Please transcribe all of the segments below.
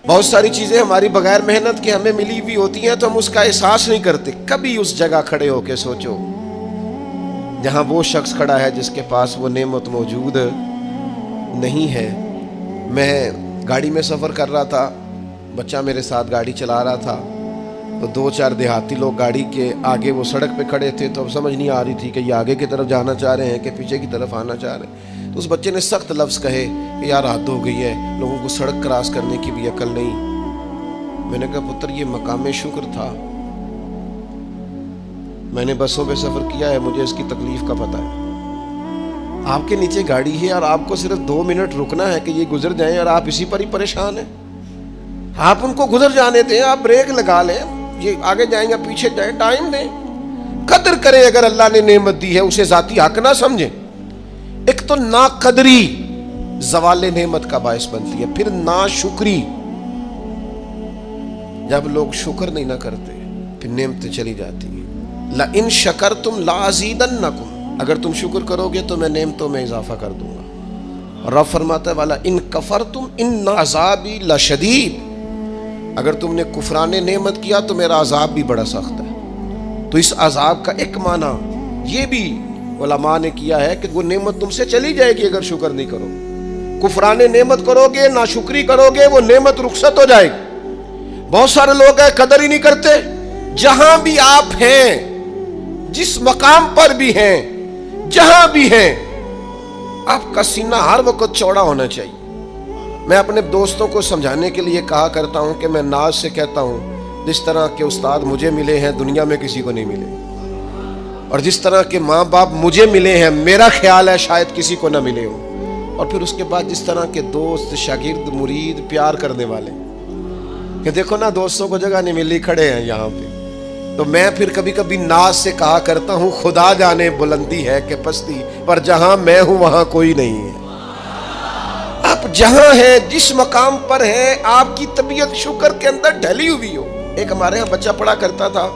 بہت ساری چیزیں ہماری بغیر محنت کے ہمیں ملی ہوئی ہوتی ہیں تو ہم اس کا احساس نہیں کرتے. کبھی اس جگہ کھڑے ہو کے سوچو جہاں وہ شخص کھڑا ہے جس کے پاس وہ نعمت موجود نہیں ہے. میں گاڑی میں سفر کر رہا تھا، بچہ میرے ساتھ گاڑی چلا رہا تھا، تو 2-4 دیہاتی لوگ گاڑی کے آگے وہ سڑک پہ کھڑے تھے، تو اب سمجھ نہیں آ رہی تھی کہ یہ آگے کی طرف جانا چاہ رہے ہیں کہ پیچھے کی طرف آنا چاہ رہے ہیں. تو اس بچے نے سخت لفظ کہے کہ یار حد ہو گئی ہے، لوگوں کو سڑک کراس کرنے کی بھی عقل نہیں. میں نے کہا پتر یہ مقام شکر تھا، میں نے بسوں پہ سفر کیا ہے، مجھے اس کی تکلیف کا پتہ ہے. آپ کے نیچے گاڑی ہے اور آپ کو صرف 2 منٹ رکنا ہے کہ یہ گزر جائیں اور آپ اسی پر ہی پریشان ہیں. آپ ان کو گزر جانے دیں، آپ بریک لگا لیں، یہ آگے جائیں یا پیچھے جائیں، ٹائم دیں، قدر کریں. اگر اللہ نے نعمت دی ہے اسے ذاتی حق نہ سمجھیں. ایک تو ناقدری زوال نعمت کا باعث بنتی ہے، پھر ناشکری. جب لوگ شکر نہیں نہ کرتے پھر نعمتیں چلی جاتی ہیں. لَإِن شَكَرْتُمْ لَأَزِيدَنَّكُمْ، اگر تم شکر کرو گے تو میں نعمتوں میں اضافہ کر دوں گا. اور رب فرماتا ہے وَلَا إِن كَفَرْتُمْ إِنَّ عَذَابِي لَشَدِيدٌ، اگر تم نے کفران نعمت کیا تو میرا عذاب بھی بڑا سخت ہے. تو اس عذاب کا ایک معنی یہ بھی علماء نے کیا ہے کہ وہ نعمت تم سے چلی جائے گی اگر شکر نہیں کرو. کفران نعمت کرو گے، ناشکری کرو گے، وہ نعمت رخصت ہو جائے گی. بہت سارے لوگ ہیں قدر ہی نہیں کرتے. جہاں بھی آپ ہیں، جس مقام پر بھی ہیں، جہاں بھی ہیں، آپ کا سینہ ہر وقت چوڑا ہونا چاہیے. میں اپنے دوستوں کو سمجھانے کے لیے کہا کرتا ہوں کہ میں ناز سے کہتا ہوں جس طرح کے استاد مجھے ملے ہیں دنیا میں کسی کو نہیں ملے، اور جس طرح کے ماں باپ مجھے ملے ہیں میرا خیال ہے شاید کسی کو نہ ملے ہوں. اور پھر اس کے بعد جس طرح کے دوست، شاگرد، مرید، پیار کرنے والے، کہ دیکھو نا دوستوں کو جگہ نہیں ملی، کھڑے ہیں یہاں پہ. تو میں پھر کبھی کبھی ناز سے کہا کرتا ہوں خدا جانے بلندی ہے کہ پستی، پر جہاں میں ہوں وہاں کوئی نہیں ہے. آپ جہاں ہیں، جس مقام پر ہیں، آپ کی طبیعت شکر کے اندر ڈھلی ہوئی ہو. ایک ہمارے ہاں بچہ پڑھا کرتا تھا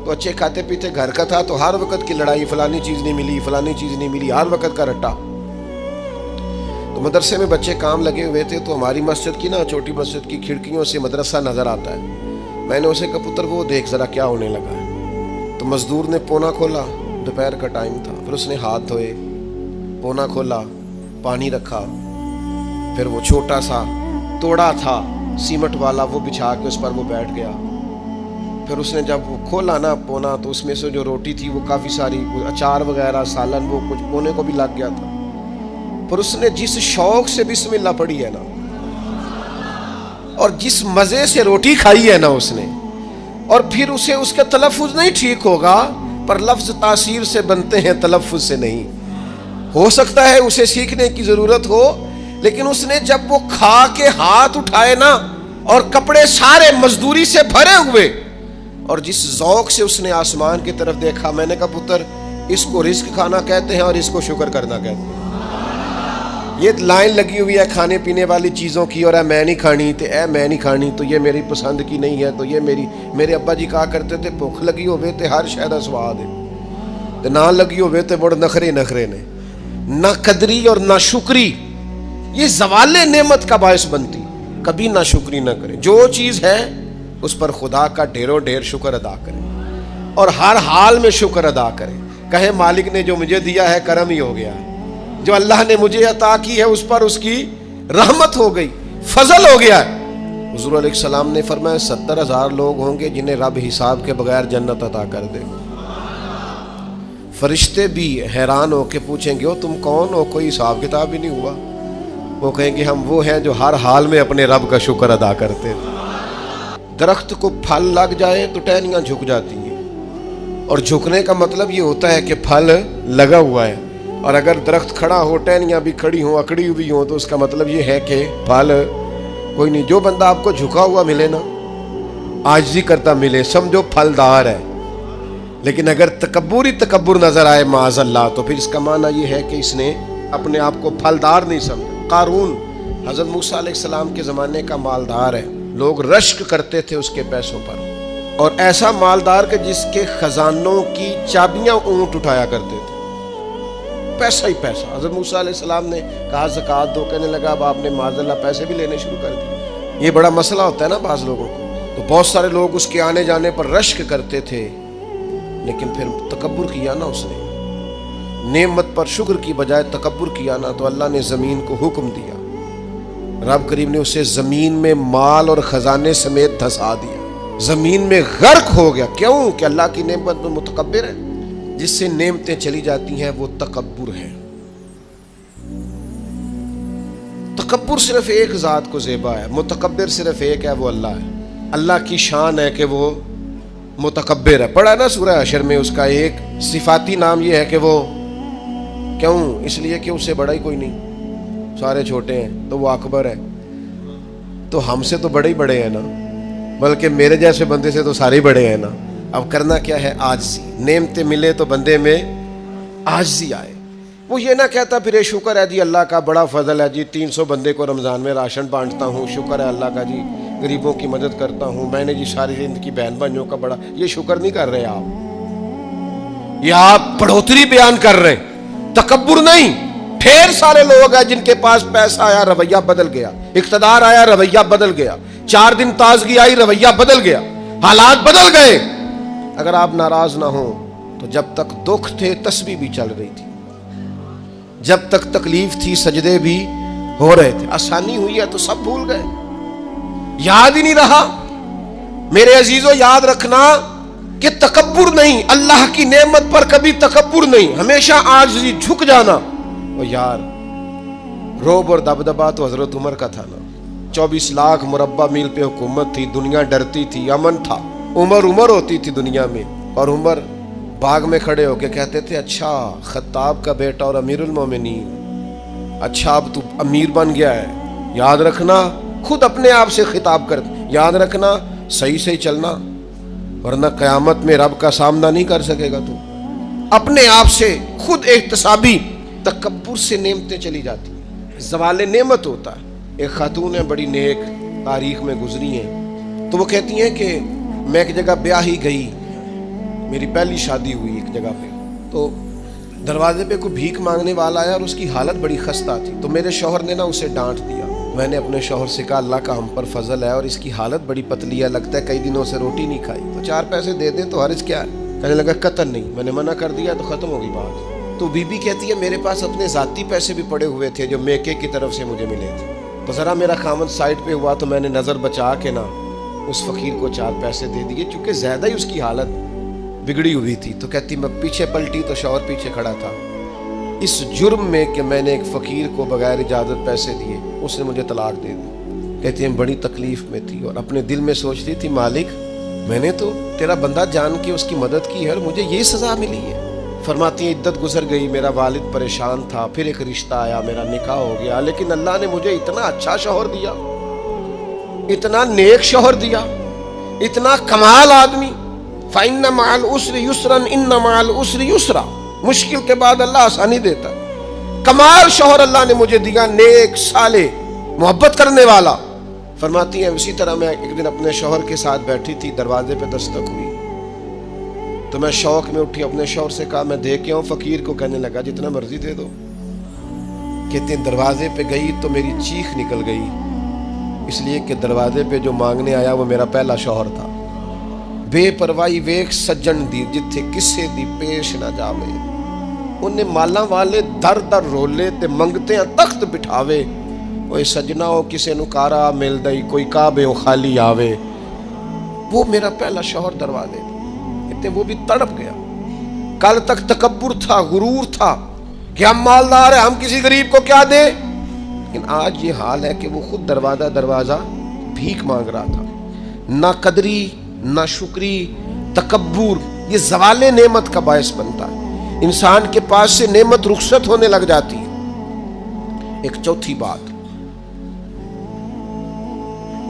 تو اچھے کھاتے پیتے گھر کا تھا، تو ہر وقت کی لڑائی، فلانی چیز نہیں ملی، فلانی چیز نہیں ملی، ہر وقت کا رٹا. تو مدرسے میں بچے کام لگے ہوئے تھے، تو ہماری مسجد کی نا چھوٹی مسجد کی کھڑکیوں سے مدرسہ نظر آتا ہے. میں نے اسے کہا پتر وہ دیکھ ذرا کیا ہونے لگا ہے. تو مزدور نے پونا کھولا، دوپہر کا ٹائم تھا، پھر اس نے ہاتھ دھوئے، پونا کھولا، پانی رکھا، پھر وہ چھوٹا سا توڑا تھا سیمٹ والا وہ بچھا کے اس پر وہ بیٹھ گیا. پھر اس نے جب وہ کھولا نا پونا، تو اس میں سے جو روٹی تھی وہ کافی ساری، اچار وغیرہ، سالن، وہ کچھ پونے کو بھی لگ گیا تھا. پر اس نے جس شوق سے بسم اللہ پڑھی ہے نا، اور جس مزے سے روٹی کھائی ہے نا اس نے، اور پھر اسے اس کا تلفظ نہیں ٹھیک ہوگا، پر لفظ تاثیر سے بنتے ہیں، تلفظ سے نہیں. ہو سکتا ہے اسے سیکھنے کی ضرورت ہو، لیکن اس نے جب وہ کھا کے ہاتھ اٹھائے نا، اور کپڑے سارے مزدوری سے بھرے ہوئے، اور جس ذوق سے اس نے آسمان کی طرف دیکھا، میں نے کہا پتر اس کو رزق کھانا کہتے ہیں اور اس کو شکر کرنا کہتے ہیں. یہ لائن لگی ہوئی ہے کھانے پینے والی چیزوں کی، اور میں نہیں کھانی، تو میں نہیں کھانی، تو یہ میری پسند کی نہیں ہے، تو یہ میرے ابا جی کہا کرتے تھے بھوک لگی ہوئے تے ہر شے دا سواد ہے، تے نہ لگی ہوئے تے بڑے نخرے نے. نہ قدری اور نہ شکری یہ زوال نعمت کا باعث بنتی. کبھی نہ شکری نہ کریں. جو چیز ہے اس پر خدا کا ڈھیروں ڈھیر شکر ادا کریں، اور ہر حال میں شکر ادا کریں. کہیں مالک نے جو مجھے دیا ہے کرم ہی ہو گیا ہے، جو اللہ نے مجھے عطا کی ہے اس پر اس کی رحمت ہو گئی، فضل ہو گیا ہے. حضور علیہ السلام نے فرمایا 70,000 لوگ ہوں گے جنہیں رب حساب کے بغیر جنت عطا کر دے گا. فرشتے بھی حیران ہو کے پوچھیں گے تم کون ہو، کوئی حساب کتاب ہی نہیں ہوا. وہ کہیں گے ہم وہ ہیں جو ہر حال میں اپنے رب کا شکر ادا کرتے ہیں. درخت کو پھل لگ جائے تو ٹہنیاں جھک جاتی ہیں، اور جھکنے کا مطلب یہ ہوتا ہے کہ پھل لگا ہوا ہے. اور اگر درخت کھڑا ہو، ٹہنیاں بھی کھڑی ہوں، اکڑی ہوئی ہوں، تو اس کا مطلب یہ ہے کہ پھل کوئی نہیں. جو بندہ آپ کو جھکا ہوا ملے نا، عاجزی کرتا ملے، سمجھو پھلدار ہے. لیکن اگر تکبر نظر آئے معاذ اللہ، تو پھر اس کا معنی یہ ہے کہ اس نے اپنے آپ کو پھلدار نہیں سمجھا. قارون حضرت موسیٰ علیہ السلام کے زمانے کا مالدار ہے، لوگ رشک کرتے تھے اس کے پیسوں پر، اور ایسا مالدار کہ جس کے خزانوں کی چابیاں اونٹ اٹھایا کرتے تھے. پیسہ ہی پیسہ. حضرت موسیٰ علیہ السلام نے کہا زکوٰۃ دو، کہنے لگا اب آپ نے معاذ اللہ پیسے بھی لینے شروع کر دیے. یہ بڑا مسئلہ ہوتا ہے نا بعض لوگوں کو. تو بہت سارے لوگ اس کے آنے جانے پر رشک کرتے تھے، لیکن پھر تکبر کیا نا، اس نے نعمت پر شکر کی بجائے تکبر کیا نا، تو اللہ نے زمین کو حکم دیا، رب کریم نے اسے زمین میں مال اور خزانے سمیت دھسا دیا، زمین میں غرق ہو گیا. کیوں؟ کہ اللہ کی نعمت میں متکبر ہے. جس سے نعمتیں چلی جاتی ہیں وہ تکبر ہے. تکبر صرف ایک ذات کو زیبا ہے، متکبر صرف ایک ہے، وہ اللہ ہے. اللہ کی شان ہے کہ وہ متکبر ہے. پڑھا نا سورہ حشر میں اس کا ایک صفاتی نام یہ ہے کہ وہ، کیوں؟ اس لیے کہ اس سے بڑا ہی کوئی نہیں، سارے چھوٹے ہیں تو وہ اکبر ہے. تو ہم سے تو بڑے ہی بڑے ہیں نا، بلکہ میرے جیسے بندے سے تو سارے بڑے ہیں نا. اب کرنا کیا ہے؟ عاجزی. نعمتیں ملے تو بندے میں عاجزی آئے. وہ یہ نہ کہتا پھر شکر ہے جی اللہ کا بڑا فضل ہے جی 300 بندے کو رمضان میں راشن بانٹتا ہوں، شکر ہے اللہ کا جی غریبوں کی مدد کرتا ہوں، میں نے جی ساری زندگی بہن بھائیوں کا بڑا. یہ شکر نہیں کر رہے آپ، یہ آپ بڑھوتری بیان کر رہے ہیں، تکبر نہیں. ڈھیر سارے لوگ ہیں جن کے پاس پیسہ آیا رویہ بدل گیا، اقتدار آیا رویہ بدل گیا، 4 دن تازگی آئی رویہ بدل گیا، حالات بدل گئے. اگر آپ ناراض نہ ہوں تو جب تک دکھ تھے تسبیح بھی چل رہی تھی، جب تک تکلیف تھی سجدے بھی ہو رہے تھے. آسانی ہوئی ہے تو سب بھول گئے، یاد ہی نہیں رہا. میرے عزیزو یاد رکھنا کہ تکبر نہیں، اللہ کی نعمت پر کبھی تکبر نہیں، ہمیشہ عاجزی، جھک جانا. اور یار روب اور دبدبا تو حضرت عمر کا تھا نا. 24 لاکھ مربع میل پہ حکومت تھی، دنیا ڈرتی تھی، امن تھا. عمر ہوتی تھی دنیا میں، اور عمر باغ میں کھڑے ہو کے کہتے تھے اچھا خطاب کا بیٹا اور امیر المومنین، اچھا اب تو امیر بن گیا ہے، یاد رکھنا. خود اپنے آپ سے خطاب کر، یاد رکھنا صحیح سے چلنا ورنہ قیامت میں رب کا سامنا نہیں کر سکے گا. تو اپنے آپ سے خود احتسابی. تکبر سے نعمتیں چلی جاتی ہیں، زوال نعمت ہوتا ہے. ایک خاتون ہے بڑی نیک، تاریخ میں گزری ہیں، تو وہ کہتی ہیں کہ میں ایک جگہ بیاہی گئی، میری پہلی شادی ہوئی ایک جگہ پہ، تو دروازے پہ کوئی بھیک مانگنے والا آیا اور اس کی حالت بڑی خستہ تھی. تو میرے شوہر نے نا اسے ڈانٹ دیا. میں نے اپنے شوہر سے کہا اللہ کا ہم پر فضل ہے اور اس کی حالت بڑی پتلی ہے، لگتا ہے کئی دنوں سے روٹی نہیں کھائی، تو 4 پیسے دے دیں تو حرج کیا ہے؟ کہنے لگا قطن نہیں. میں نے منع کر دیا تو ختم ہوگی بات. تو بی بی کہتی ہے میرے پاس اپنے ذاتی پیسے بھی پڑے ہوئے تھے جو میکے کی طرف سے مجھے ملے تھے، تو ذرا میرا خامد سائڈ پہ ہوا تو میں نے نظر بچا کے نا اس فقیر کو 4 پیسے دے دیے، چونکہ زیادہ ہی اس کی حالت بگڑی ہوئی تھی. تو کہتی میں پیچھے پلٹی تو شوہر پیچھے کھڑا تھا، اس جرم میں کہ میں نے ایک فقیر کو بغیر اجازت پیسے دیے اس نے مجھے طلاق دے دی. کہتی ہے بڑی تکلیف میں تھی اور اپنے دل میں سوچتی تھی مالک میں نے تو تیرا بندہ جان کے اس کی مدد کی ہے اور مجھے یہ سزا ملی ہے. فرماتی ہیں عدت گزر گئی، میرا والد پریشان تھا، پھر ایک رشتہ آیا، میرا نکاح ہو گیا، لیکن اللہ نے مجھے اتنا اچھا شوہر دیا، اتنا نیک شوہر دیا، اتنا کمال آدمی. فَإِنَّ مَعَ الْعُسْرِ يُسْرًا إِنَّ مَعَ الْعُسْرِ يُسْرًا. مشکل کے بعد اللہ آسانی دیتا ہے. کمال شوہر اللہ نے مجھے دیا، نیک، صالح، محبت کرنے والا. فرماتی ہیں اسی طرح میں ایک دن اپنے شوہر کے ساتھ بیٹھی تھی، دروازے پہ دستک ہوئی تو میں شوق میں اٹھی، اپنے شوہر سے کہا میں دے کے آؤں فقیر کو؟ کہنے لگا جتنا مرضی دے دو. کہتے ہیں دروازے پہ گئی تو میری چیخ نکل گئی، اس لیے کہ دروازے پہ جو مانگنے آیا وہ میرا پہلا شوہر تھا. بے پرواہی ویک سجن دی جتھے کسے دی پیش نہ جاوے، انہیں مالاں والے در در رولے تے منگتے تخت بٹھاوے. وہ سجنا ہو کسے نو کارا مل دئی، کوئی کعبے ہو خالی آوے. وہ میرا پہلا شوہر دروازے کہتے وہ بھی تڑپ گیا. کل تک تکبر تھا، غرور تھا کہ ہم مالدار ہیں، ہم کسی غریب کو کیا دیں، لیکن آج یہ حال ہے کہ وہ خود دروازہ بھیک مانگ رہا تھا. نہ قدری، نہ شکری، تکبر یہ زوال نعمت کا باعث بنتا ہے. انسان کے پاس سے نعمت رخصت ہونے لگ جاتی ہے. ایک چوتھی بات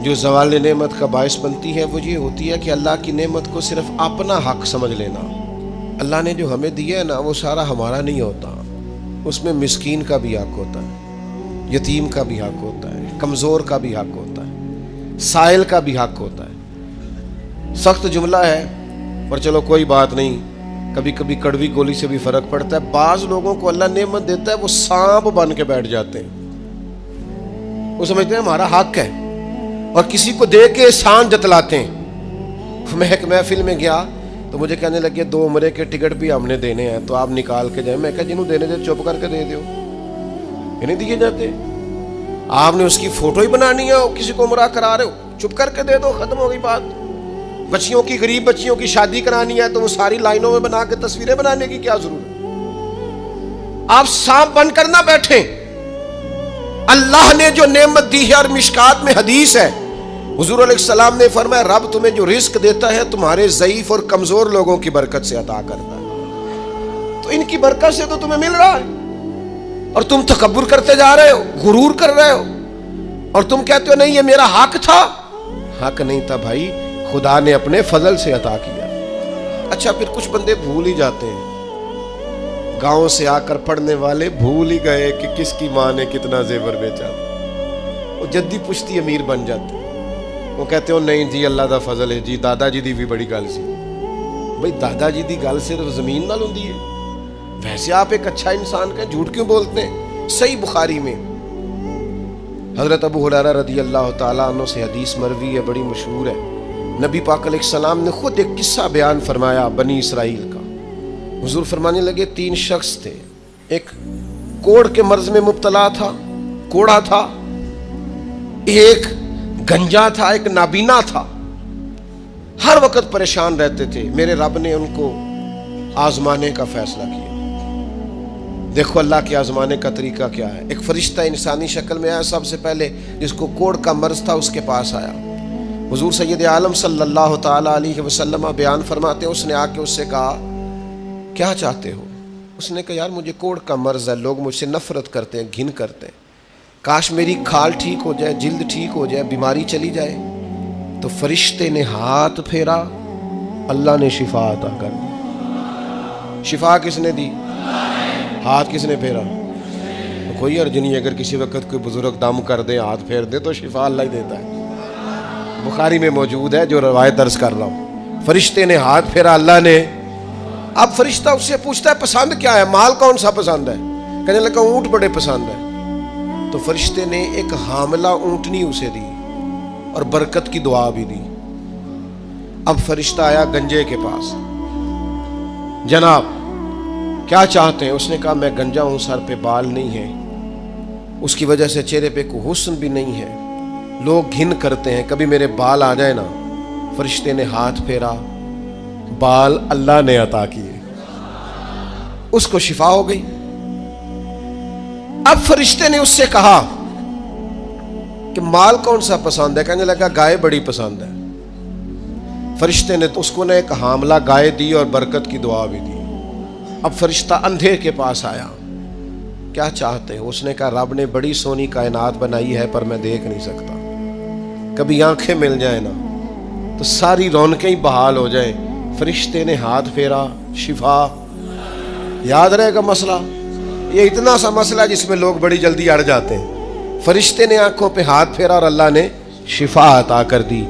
جو زوال نعمت کا باعث بنتی ہے وہ یہ ہوتی ہے کہ اللہ کی نعمت کو صرف اپنا حق سمجھ لینا. اللہ نے جو ہمیں دیا ہے نا وہ سارا ہمارا نہیں ہوتا، اس میں مسکین کا بھی حق ہوتا ہے، یتیم کا بھی حق ہوتا ہے، کمزور کا بھی حق ہوتا ہے، سائل کا بھی حق ہوتا ہے. سخت جملہ ہے پر چلو کوئی بات نہیں، کبھی کبھی کڑوی گولی سے بھی فرق پڑتا ہے. بعض لوگوں کو اللہ نعمت دیتا ہے وہ سانپ بن کے بیٹھ جاتے ہیں، وہ سمجھتے ہیں ہمارا حق ہے. اور کسی کو دے کے احسان جتلاتے ہیں. میں ایک محفل میں گیا تو مجھے کہنے لگے 2 عمرے کے ٹکٹ بھی ہم نے دینے ہیں تو آپ نکال کے جائیں. میں کہا جنہوں دینے دے چپ کر کے دے دیو, یہ نہیں دیے جاتے. آپ نے اس کی فوٹو ہی بنانی ہے, کسی کو عمرہ کرا رہے ہو چپ کر کے دے دو, ختم ہو گئی بات. بچیوں کی, غریب بچیوں کی شادی کرانی ہے تو وہ ساری لائنوں میں بنا کے تصویریں بنانے کی کیا ضرورت. آپ سانپ بن کر نہ بیٹھیں. اللہ نے جو نعمت دی ہے, اور مشکات میں حدیث ہے حضور علیہ السلام نے فرمایا رب تمہیں جو رزق دیتا ہے تمہارے ضعیف اور کمزور لوگوں کی برکت سے عطا کرتا ہے. تو ان کی برکت سے تو تمہیں مل رہا ہے, اور تم تکبر کرتے جا رہے ہو, غرور کر رہے ہو, اور تم کہتے ہو نہیں یہ میرا حق تھا. حق نہیں تھا بھائی, خدا نے اپنے فضل سے عطا کیا. اچھا پھر کچھ بندے بھول ہی جاتے ہیں, گاؤں سے آ کر پڑھنے والے بھول ہی گئے کہ کس کی ماں نے کتنا زیور بیچا. وہ جدی پشتی امیر بن جاتے, وہ کہتے ہو نہیں جی اللہ دا فضل ہے جی, دادا جی دی بھی بڑی گل سی. بھئی دادا جی دی گل صرف زمین نال ہوندی ہے, ویسے آپ ایک اچھا انسان کا جھوٹ کیوں بولتے ہیں. صحیح بخاری میں حضرت ابو ہریرہ رضی اللہ تعالیٰ عنہ سے حدیث مروی ہے, بڑی مشہور ہے. نبی پاک علیہ السلام نے خود ایک قصہ بیان فرمایا بنی اسرائیل کا. حضور فرمانے لگے 3 شخص تھے, ایک کوڑ کے مرض میں مبتلا تھا, کوڑا تھا, ایک گنجا تھا, ایک نابینا تھا, ہر وقت پریشان رہتے تھے. میرے رب نے ان کو آزمانے کا فیصلہ کیا. دیکھو اللہ کے آزمانے کا طریقہ کیا ہے. ایک فرشتہ انسانی شکل میں آیا, سب سے پہلے جس کو کوڑ کا مرض تھا اس کے پاس آیا. حضور سید عالم صلی اللہ تعالی علیہ وسلم بیان فرماتے ہیں اس نے آ کے اس سے کہا کیا چاہتے ہو. اس نے کہا یار مجھے کوڑ کا مرض ہے, لوگ مجھ سے نفرت کرتے ہیں, گھن کرتے ہیں, کاش میری کھال ٹھیک ہو جائے, جلد ٹھیک ہو جائے, بیماری چلی جائے. تو فرشتے نے ہاتھ پھیرا, اللہ نے شفا عطا کر دی. شفا کس نے دی؟ ہاتھ کس نے پھیرا؟ کوئی عرض نہیں, اگر کسی وقت کوئی بزرگ دم کر دے, ہاتھ پھیر دے تو شفا اللہ ہی دیتا ہے. بخاری میں موجود ہے جو روایت درس کر رہا ہوں. فرشتے نے ہاتھ پھیرا, اللہ نے. اب فرشتہ اس سے پوچھتا ہے پسند کیا ہے, مال کون سا پسند ہے. کہنے لگا اونٹ بڑے پسند ہے. تو فرشتے نے ایک حاملہ اونٹنی اسے دی اور برکت کی دعا بھی دی. اب فرشتہ آیا گنجے کے پاس, جناب کیا چاہتے ہیں. اس نے کہا میں گنجا ہوں, سر پہ بال نہیں ہے, اس کی وجہ سے چہرے پہ کوئی حسن بھی نہیں ہے, لوگ گھن کرتے ہیں, کبھی میرے بال آ جائے نا. فرشتے نے ہاتھ پھیرا, بال اللہ نے عطا کیے, اس کو شفا ہو گئی. اب فرشتے نے اس سے کہا کہ مال کون سا پسند ہے. کہنے لگا گائے بڑی پسند ہے. فرشتے نے اس کو ایک حاملہ گائے دی اور برکت کی دعا بھی دی. اب فرشتہ اندھے کے پاس آیا, کیا چاہتے ہو. اس نے کہا رب نے بڑی سونی کائنات بنائی ہے پر میں دیکھ نہیں سکتا, کبھی آنکھیں مل جائیں نا تو ساری رونقیں ہی بحال ہو جائیں. فرشتے نے ہاتھ پھیرا, شفا. یاد رہے گا مسئلہ, یہ اتنا سا مسئلہ جس میں لوگ بڑی جلدی اڑ جاتے ہیں. فرشتے نے آنکھوں پہ ہاتھ پھیرا اور اللہ نے شفا عطا کر دی.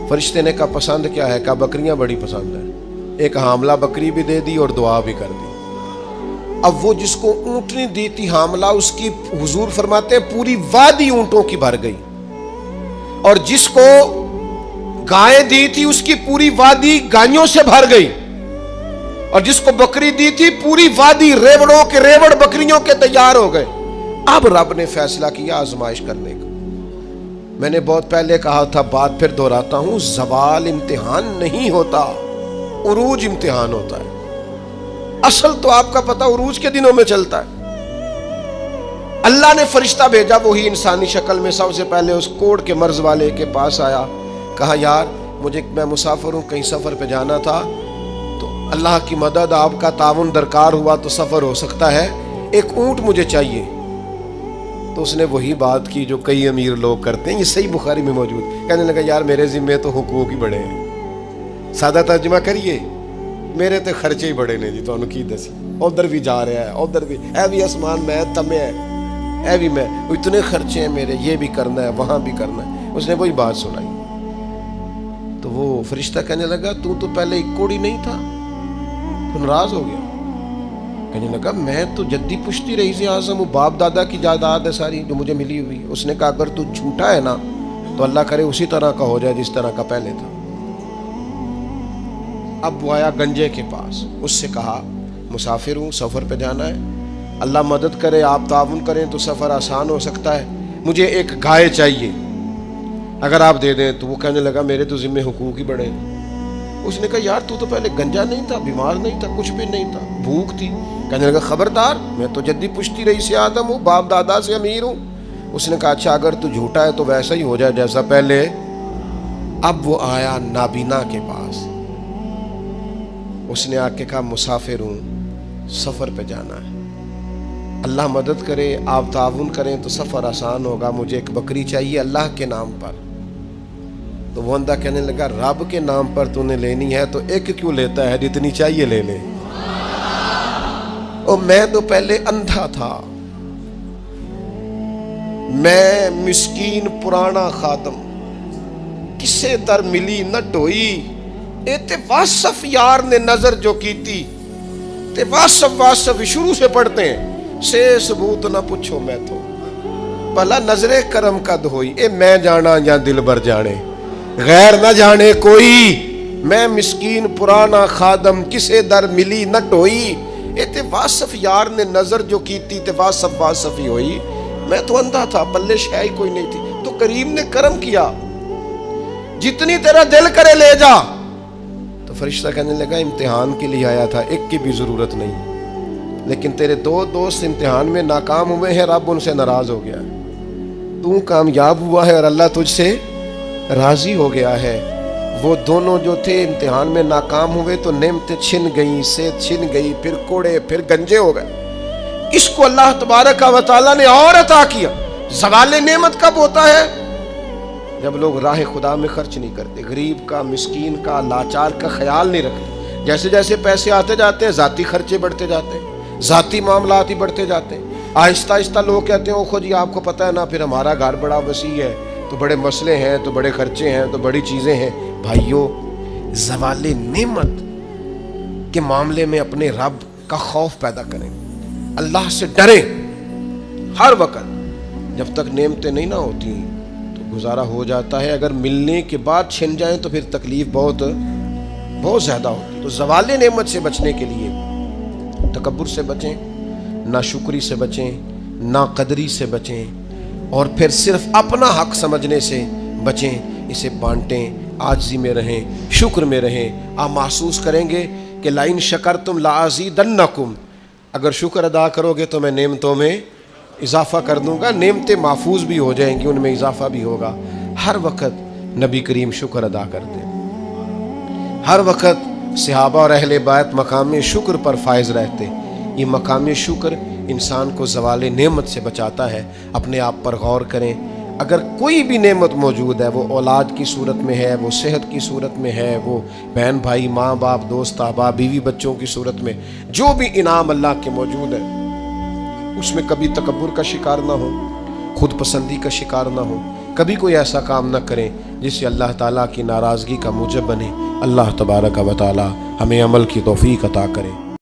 فرشتے نے کہا پسند کیا ہے. کہا بکریاں بڑی پسند ہے. ایک حاملہ بکری بھی دے دی اور دعا بھی کر دی. اب وہ جس کو اونٹنی دی تھی حاملہ, اس کی حضور فرماتے ہیں پوری وادی اونٹوں کی بھر گئی, اور جس کو گائے دی تھی اس کی پوری وادی گائیوں سے بھر گئی, اور جس کو بکری دی تھی پوری وادی ریوڑوں کے ریوڑ بکریوں کے تیار ہو گئے. اب رب نے فیصلہ کیا آزمائش کرنے کا. میں نے بہت پہلے کہا تھا, بات پھر دہراتا ہوں, زوال امتحان نہیں ہوتا, عروج امتحان ہوتا ہے. اصل تو آپ کا پتہ عروج کے دنوں میں چلتا ہے. اللہ نے فرشتہ بھیجا, وہی انسانی شکل میں سب سے پہلے اس کوڑ کے مرض والے کے پاس آیا. کہا یار میں مسافر ہوں, کہیں سفر پہ جانا تھا, تو اللہ کی مدد آپ کا تعاون درکار ہوا تو سفر ہو سکتا ہے, ایک اونٹ مجھے چاہیے. تو اس نے وہی بات کی جو کئی امیر لوگ کرتے ہیں, یہ صحیح بخاری میں موجود. کہنے لگا یار میرے ذمے تو حقوق ہی بڑے ہیں. سادہ ترجمہ کریے, میرے تے خرچے ہی بڑے نے جی. تو انہوں کی دسی, ادھر بھی جا رہا ہے, ادھر بھی, اے بھی آسمان میں تمے ہے, اے بھی میں, اتنے خرچے ہیں میرے, یہ بھی کرنا ہے, وہاں بھی کرنا ہے. اس نے وہی بات سنائی. تو وہ فرشتہ کہنے لگا تو پہلے ایک کوڑی نہیں تھا, تو ناراض ہو گیا. کہنے لگا میں تو جدی پشتی رئیس اعظم ہوں, باپ دادا کی جائیداد ہے ساری جو مجھے ملی ہوئی. اس نے کہا اگر تو جھوٹا ہے نا تو اللہ کرے اسی طرح کا ہو جائے جس طرح کا پہلے تھا۔ اب وہ آیا گنجے کے پاس، اس سے کہا مسافر ہوں، سفر پہ جانا ہے، اللہ مدد کرے، آپ تعاون کریں تو سفر آسان ہو سکتا ہے، مجھے ایک گائے چاہیے، اگر آپ دے دیں۔ تو وہ کہنے لگا میرے تو ذمہ حقوق ہی بڑے ہیں۔ اس نے کہا یار تو پہلے گنجا نہیں تھا، بیمار نہیں تھا، کچھ بھی نہیں تھا، بھوک تھی۔ کہنے لگا خبردار، میں تو جدی پشتی رئیس آدم ہوں، باپ دادا سے امیر ہوں۔ اس نے کہا اچھا اگر تو جھوٹا ہے تو ویسا ہی ہو جائے جیسا پہلے۔ اب وہ آیا نابینا کے پاس، اس نے آ کے کہا مسافر ہوں، سفر پہ جانا ہے، اللہ مدد کرے، آپ تعاون کریں تو سفر آسان ہوگا، مجھے ایک بکری چاہیے اللہ کے نام پر۔ تو وہ اندھا کہنے لگا رب کے نام پر تو نے لینی ہے تو ایک کیوں لیتا ہے، جتنی چاہیے لے لے۔ اور میں تو پہلے اندھا تھا، میں مسکین پرانا خادم، کسے در ملی نہ ٹوئی، تے واصف یار نے نظر جو کیتی، تے واصف شروع سے پڑھتے ہیں، سے ثبوت نہ پوچھو میں تو، بھلا نظر کرم کد ہوئی، اے میں جانا یا دل بر جانے، غیر نہ جانے کوئی، میں مسکین پرانا خادم، کسے در ملی نہ ٹوئی، تے واصف یار نے نظر جو کیتی، تے واصف ہی ہوئی۔ میں تو اندھا تھا، پلے شے ہی کوئی نہیں تھی، تو کریم نے کرم کیا، جتنی تیرا دل کرے لے جا۔ تو فرشتہ کہنے لگا امتحان کے لیے آیا تھا، ایک کی بھی ضرورت نہیں، لیکن تیرے دو دوست امتحان میں ناکام ہوئے ہیں، رب ان سے ناراض ہو گیا، تو کامیاب ہوا ہے اور اللہ تجھ سے راضی ہو گیا ہے۔ وہ دونوں جو تھے امتحان میں ناکام ہوئے تو نعمتیں چھن گئیں، صحت چھن گئی، پھر کوڑے، پھر گنجے ہو گئے۔ اس کو اللہ تبارک و تعالیٰ نے اور عطا کیا۔ زوال نعمت کب ہوتا ہے؟ جب لوگ راہ خدا میں خرچ نہیں کرتے، غریب کا، مسکین کا، لاچار کا خیال نہیں رکھتے۔ جیسے جیسے پیسے آتے جاتے ہیں ذاتی خرچے بڑھتے جاتے ہیں، ذاتی معاملات ہی بڑھتے جاتے ہیں۔ آہستہ آہستہ لوگ کہتے ہیں خود جی آپ کو پتہ ہے نا، پھر ہمارا گھر بڑا وسیع ہے تو بڑے مسئلے ہیں، تو بڑے خرچے ہیں، تو بڑی چیزیں ہیں۔ بھائیو، زوال نعمت کے معاملے میں اپنے رب کا خوف پیدا کریں، اللہ سے ڈریں ہر وقت۔ جب تک نعمتیں نہیں نہ ہوتی تو گزارا ہو جاتا ہے، اگر ملنے کے بعد چھن جائیں تو پھر تکلیف بہت زیادہ ہوتی ہے۔ تو زوال نعمت سے بچنے کے لیے تکبر سے بچیں، ناشکری سے بچیں، ناقدری سے بچیں، اور پھر صرف اپنا حق سمجھنے سے بچیں، اسے بانٹیں، عاجزی میں رہیں، شکر میں رہیں۔ آپ محسوس کریں گے کہ لَإِن شَكَرْتُمْ لَأَزِيدَنَّكُمْ، اگر شکر ادا کرو گے تو میں نعمتوں میں اضافہ کر دوں گا، نعمتیں محفوظ بھی ہو جائیں گی، ان میں اضافہ بھی ہوگا۔ ہر وقت نبی کریم شکر ادا کرتے، ہر وقت صحابہ اور اہل بیت مقام شکر پر فائز رہتے۔ یہ مقام شکر انسان کو زوال نعمت سے بچاتا ہے۔ اپنے آپ پر غور کریں، اگر کوئی بھی نعمت موجود ہے، وہ اولاد کی صورت میں ہے، وہ صحت کی صورت میں ہے، وہ بہن بھائی، ماں باپ، دوست احباب، بیوی بچوں کی صورت میں، جو بھی انعام اللہ کے موجود ہے، اس میں کبھی تکبر کا شکار نہ ہو، خود پسندی کا شکار نہ ہو، کبھی کوئی ایسا کام نہ کریں جس سے اللہ تعالیٰ کی ناراضگی کا موجب بنے۔ اللہ تبارک و تعالیٰ ہمیں عمل کی توفیق عطا کرے۔